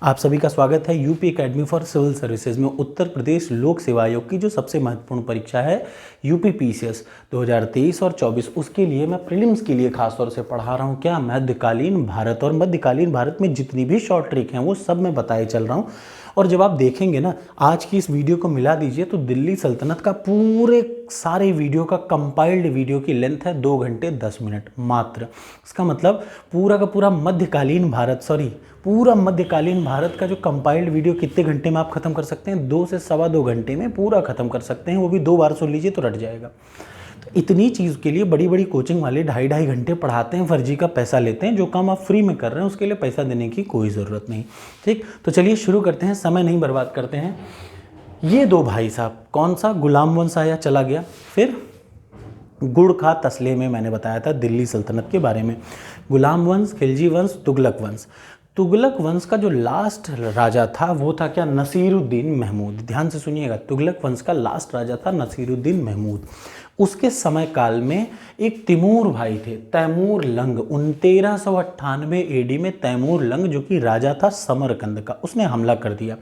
आप सभी का स्वागत है UP academy for civil services में उत्तर प्रदेश लोक सेवा आयोग की जो सबसे महत्वपूर्ण परीक्षा है यूपी पीसीएस 2023 और 24। उसके लिए मैं प्रीलिम्स के लिए खासतौर से पढ़ा रहा हूँ। क्या मध्यकालीन भारत और मध्यकालीन भारत में जितनी भी शॉर्ट ट्रिक हैं वो सब मैं बताए चल रहा हूँ। और जब आप देखेंगे ना आज की इस वीडियो को मिला दीजिए तो दिल्ली सल्तनत का पूरे सारे वीडियो का कंपाइल्ड वीडियो की लेंथ है 2 घंटे 10 मिनट मात्र। इसका मतलब पूरा का पूरा मध्यकालीन भारत का जो कंपाइल्ड वीडियो कितने घंटे में आप खत्म कर सकते हैं? 2 से सवा 2 घंटे में पूरा खत्म कर सकते हैं। वो भी 2 बार सुन लीजिए तो रट जाएगा। तो इतनी चीज़ के लिए बड़ी बड़ी कोचिंग वाले 2.5 घंटे पढ़ाते हैं, फर्जी का पैसा लेते हैं। जो काम आप फ्री में कर रहे हैं उसके लिए पैसा देने की कोई ज़रूरत नहीं। ठीक, तो चलिए शुरू करते हैं, समय नहीं बर्बाद करते हैं। ये 2 भाई साहब, कौन सा? गुलाम वंश आया चला गया, फिर गुड़ खा तसले में मैंने बताया था दिल्ली सल्तनत के बारे में। गुलाम वंश, खिलजी वंश, तुगलक वंश। तुगलक वंश का जो लास्ट राजा था वो था क्या? नसीरुद्दीन महमूद। ध्यान से सुनिएगा, तुगलक वंश का लास्ट राजा था नसीरुद्दीन महमूद। उसके समय काल में एक तिमूर भाई थे, तैमूर लंग। 1398 एडी में तैमूर लंग जो कि राजा था समरकंद का, उसने हमला कर दिया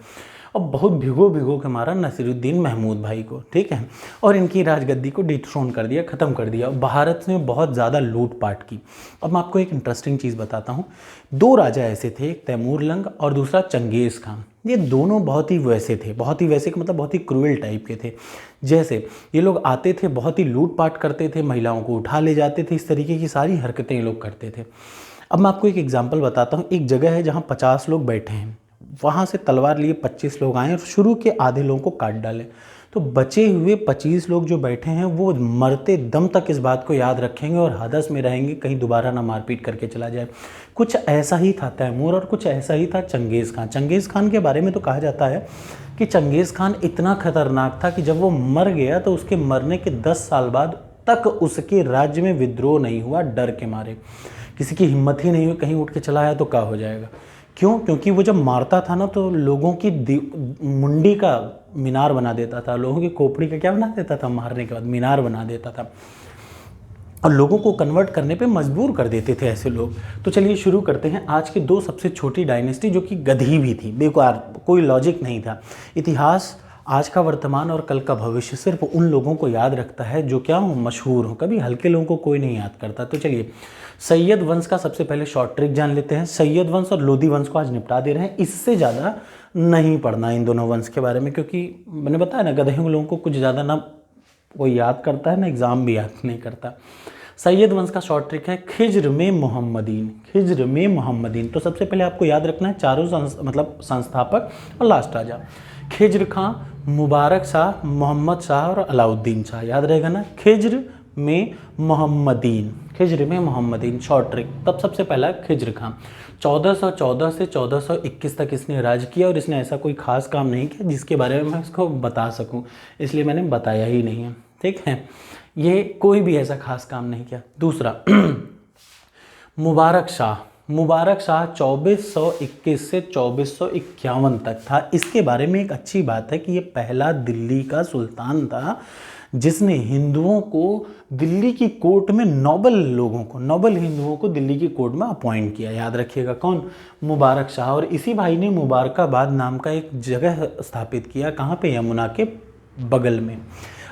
और बहुत भिगो के मारा नसीरुद्दीन महमूद भाई को। ठीक है, और इनकी राजगद्दी को डिथ्रोन कर दिया, ख़त्म कर दिया। भारत में बहुत ज़्यादा लूटपाट की। अब मैं आपको एक इंटरेस्टिंग चीज़ बताता हूँ। 2 राजा ऐसे थे, एक तैमूर लंग और दूसरा चंगेज़ खान। ये दोनों बहुत ही वैसे थे, बहुत ही वैसे का मतलब बहुत ही क्रूएल टाइप के थे। जैसे ये लोग आते थे, बहुत ही लूटपाट करते थे, महिलाओं को उठा ले जाते थे, इस तरीके की सारी हरकतें ये लोग करते थे। अब मैं आपको एक एग्जाम्पल बताता हूँ। एक जगह है जहाँ 50 लोग बैठे हैं, वहाँ से तलवार लिए 25 लोग आए और शुरू के आधे लोगों को काट डाले। तो बचे हुए 25 लोग जो बैठे हैं वो मरते दम तक इस बात को याद रखेंगे और हदस में रहेंगे कहीं दोबारा ना मारपीट करके चला जाए। कुछ ऐसा ही था तैमूर और कुछ ऐसा ही था चंगेज़ खान। चंगेज़ खान के बारे में तो कहा जाता है कि चंगेज़ खान इतना खतरनाक था कि जब वो मर गया तो उसके मरने के 10 साल बाद तक उसके राज्य में विद्रोह नहीं हुआ, डर के मारे। किसी की हिम्मत ही नहीं हुई, कहीं उठ के चला आया तो क्या हो जाएगा। क्यों? क्योंकि वो जब मारता था ना तो लोगों की मुंडी का मीनार बना देता था, लोगों की खोपड़ी का क्या बना देता था, मारने के बाद मीनार बना देता था और लोगों को कन्वर्ट करने पे मजबूर कर देते थे ऐसे लोग। तो चलिए शुरू करते हैं। आज की 2 सबसे छोटी डायनेस्टी जो कि गधी भी थी, बेकार, कोई लॉजिक नहीं था। इतिहास आज का वर्तमान और कल का भविष्य सिर्फ उन लोगों को याद रखता है जो क्या हो, मशहूर हो। कभी हल्के लोगों को कोई नहीं याद करता। तो चलिए सैयद वंश का सबसे पहले शॉर्ट ट्रिक जान लेते हैं। सैयद वंश और लोधी वंश को आज निपटा दे रहे हैं। इससे ज़्यादा नहीं पढ़ना इन दोनों वंश के बारे में, क्योंकि मैंने बताया ना गधे लोगों को कुछ ज़्यादा ना कोई याद करता है ना एग्ज़ाम भी याद नहीं करता। सैयद वंश का शॉर्ट ट्रिक है खिज्र में मोहम्मदीन। खिज्र में मोहम्मदीन। तो सबसे पहले आपको याद रखना है चारों संस्थापक और लास्ट राजा। खिज्र खां, मुबारक शाह, मोहम्मद शाह और अलाउद्दीन शाह। याद रहेगा ना, खिज्र में मोहम्मदीन, खिज्र में मोहम्मदीन शॉर्ट ट्रिक। तब सबसे पहला खिज्र खां 1414 से 1421 तक इसने राज किया और इसने ऐसा कोई खास काम नहीं किया जिसके बारे में मैं इसको बता सकूं, इसलिए मैंने बताया ही नहीं है। ठीक है, ये कोई भी ऐसा खास काम नहीं किया। दूसरा मुबारक शाह। मुबारक शाह 2421 से 2451 तक था। इसके बारे में एक अच्छी बात है कि ये पहला दिल्ली का सुल्तान था जिसने हिंदुओं को दिल्ली की कोर्ट में नोबल हिंदुओं को दिल्ली की कोर्ट में अपॉइंट किया। याद रखिएगा कौन? मुबारक शाह। और इसी भाई ने मुबारकाबाद नाम का एक जगह स्थापित किया। कहाँ पे? यमुना के बगल में।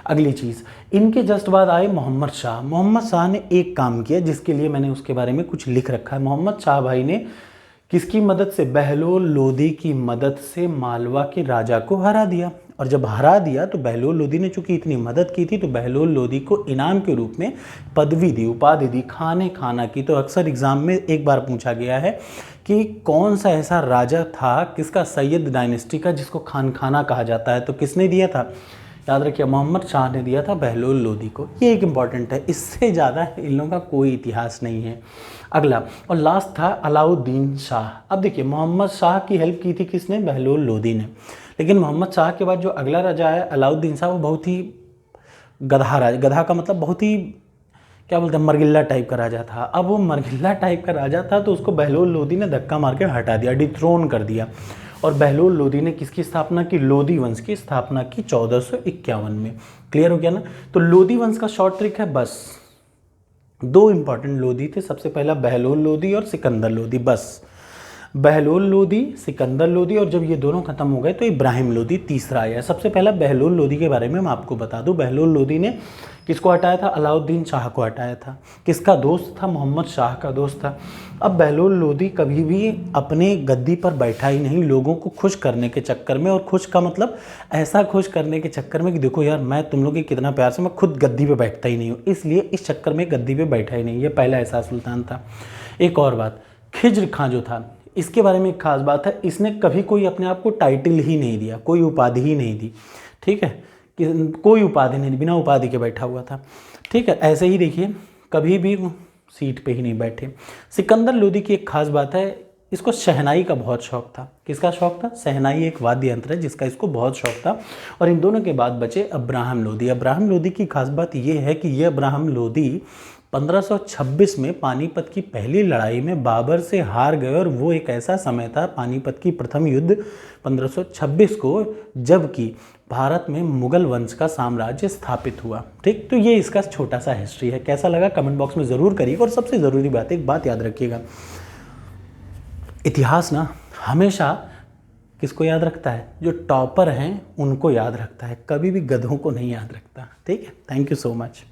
अगली चीज़, इनके जस्ट बाद आए मोहम्मद शाह। मोहम्मद शाह ने एक काम किया जिसके लिए मैंने उसके बारे में कुछ लिख रखा है। मोहम्मद शाह भाई ने किसकी मदद से? बहलोल लोदी की मदद से मालवा के राजा को हरा दिया। और जब हरा दिया तो बहलोल लोदी ने चूंकि इतनी मदद की थी तो बहलोल लोदी को इनाम के रूप में पदवी दी, उपाधि दी, खाना की। तो अक्सर एग्जाम में एक बार पूछा गया है कि कौन सा ऐसा राजा था किसका, सैयद डायनेस्टी का, जिसको खाना कहा जाता है। तो किसने दिया था? याद रखिए मोहम्मद शाह ने दिया था बहलोल लोदी को। ये एक इंपॉर्टेंट है, इससे ज़्यादा इन लोगों का कोई इतिहास नहीं है। अगला और लास्ट था अलाउद्दीन शाह। अब देखिए मोहम्मद शाह की हेल्प की थी किसने? बहलोल लोदी ने। लेकिन मोहम्मद शाह के बाद जो अगला राजा है अलाउद्दीन शाह, वो बहुत ही गधा का मतलब बहुत ही क्या बोलते हैं, मरगिल्ला टाइप का राजा था। अब वो मरगिल्ला टाइप का राजा था तो उसको बहलोल लोदी ने धक्का मार के हटा दिया, डिथ्रोन कर दिया। और बहलोल लोदी ने किसकी स्थापना की? लोदी वंश की स्थापना की 1451 में। क्लियर हो गया ना? तो लोदी वंश का शॉर्ट ट्रिक है बस 2 इंपॉर्टेंट लोदी थे। सबसे पहला बहलोल लोदी और सिकंदर लोदी। बस बहलोल लोदी, सिकंदर लोदी, और जब ये दोनों खत्म हो गए तो इब्राहिम लोदी तीसरा आया। सबसे पहला बहलोल लोदी के बारे में मैं आपको बता दूं। बहलोल लोदी ने किसको हटाया था? अलाउद्दीन शाह को हटाया था। किसका दोस्त था? मोहम्मद शाह का दोस्त था। अब बहलोल लोदी कभी भी अपने गद्दी पर बैठा ही नहीं, लोगों को खुश करने के चक्कर में, और खुश का मतलब ऐसा खुश करने के चक्कर में कि देखो यार मैं तुम लोग के कितना प्यार से, मैं खुद गद्दी पे बैठता ही नहीं हूँ, इसलिए इस चक्कर में गद्दी पे बैठा ही नहीं। ये पहला ऐसा सुल्तान था। एक और बात, खिज्र खां जो था, इसके बारे में एक खास बात है, इसने कभी कोई अपने आप को टाइटल ही नहीं दिया, कोई उपाधि ही नहीं दी। ठीक है, कोई उपाधि नहीं दी, बिना उपाधि के बैठा हुआ था। ठीक है, ऐसे ही देखिए कभी भी सीट पे ही नहीं बैठे। सिकंदर लोदी की एक खास बात है, इसको शहनाई का बहुत शौक था। किसका शौक था? शहनाई एक वाद्य यंत्र है जिसका इसको बहुत शौक था। और इन दोनों के बाद बचे अब्राहम लोदी। अब्राहम लोदी की खास बात यह है कि ये अब्राहम लोदी 1526 में पानीपत की पहली लड़ाई में बाबर से हार गए, और वो एक ऐसा समय था पानीपत की प्रथम युद्ध 1526 को, जबकि भारत में मुगल वंश का साम्राज्य स्थापित हुआ। ठीक, तो ये इसका छोटा सा हिस्ट्री है। कैसा लगा कमेंट बॉक्स में ज़रूर करिएगा। और सबसे ज़रूरी बात, एक बात याद रखिएगा, इतिहास ना हमेशा किसको याद रखता है? जो टॉपर हैं उनको याद रखता है, कभी भी गधों को नहीं याद रखता। ठीक है, थैंक यू सो मच।